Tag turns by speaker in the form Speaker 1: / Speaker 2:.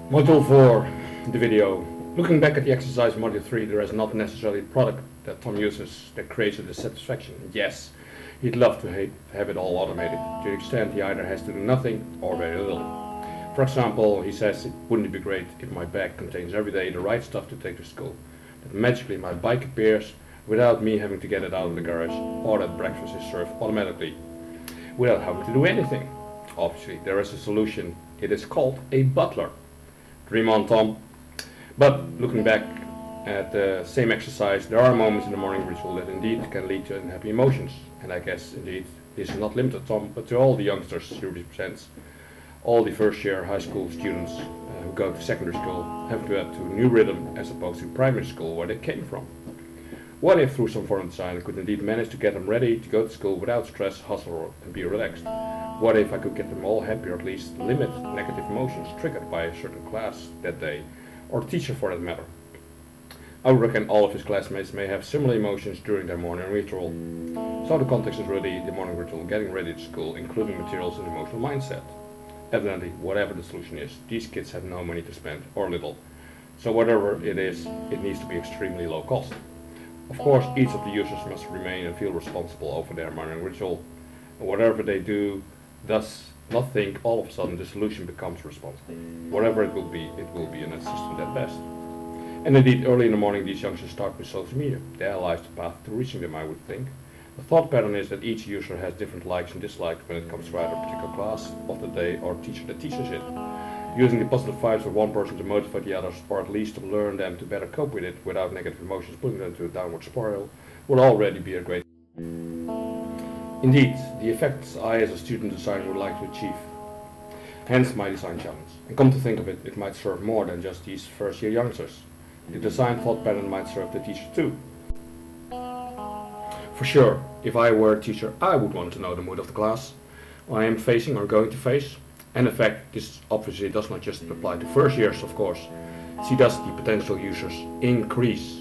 Speaker 1: Module 4, the video. Looking back at the exercise Module 3, there is not necessarily a product that Tom uses that creates a dissatisfaction. Yes, he'd love to have it all automated, to the extent he either has to do nothing or very little. For example, he says, wouldn't it be great if my bag contains every day the right stuff to take to school, that magically my bike appears without me having to get it out of the garage, or that breakfast is served automatically, without having to do anything. Obviously, there is a solution. It is called a butler. Dream on, Tom. But looking back at the same exercise, there are moments in the morning ritual that indeed can lead to unhappy emotions. And I guess indeed this is not limited to Tom, but to all the youngsters he represents, all the first year high school students who go to secondary school have to adapt to a new rhythm as opposed to primary school where they came from. What if through some form of design I could indeed manage to get them ready to go to school without stress, hustle, and be relaxed? What if I could get them all happy, or at least limit negative emotions triggered by a certain class that day, or teacher for that matter? I would reckon all of his classmates may have similar emotions during their morning ritual. So the context is really the morning ritual, getting ready to school, including materials and emotional mindset. Evidently, whatever the solution is, these kids have no money to spend, or little. So whatever it is, it needs to be extremely low cost. Of course, each of the users must remain and feel responsible over their morning ritual. And whatever they do, does not think all of a sudden the solution becomes responsible. Whatever it will be an assistant at best. And indeed, early in the morning, these youngsters start with social media. They analyze the path to reaching them, I would think. The thought pattern is that each user has different likes and dislikes when it comes to either a particular class of the day or teacher that teaches it. Using the positive vibes of one person to motivate the others, or at least to learn them to better cope with it without negative emotions putting them to a downward spiral, would already be a great. Indeed, the effects I as a student designer would like to achieve. Hence my design challenge. And come to think of it, it might serve more than just these first year youngsters. The design thought pattern might serve the teacher too. For sure, if I were a teacher, I would want to know the mood of the class I am facing or going to face. And in fact, this obviously does not just apply to first years, of course. See thus the potential users increase.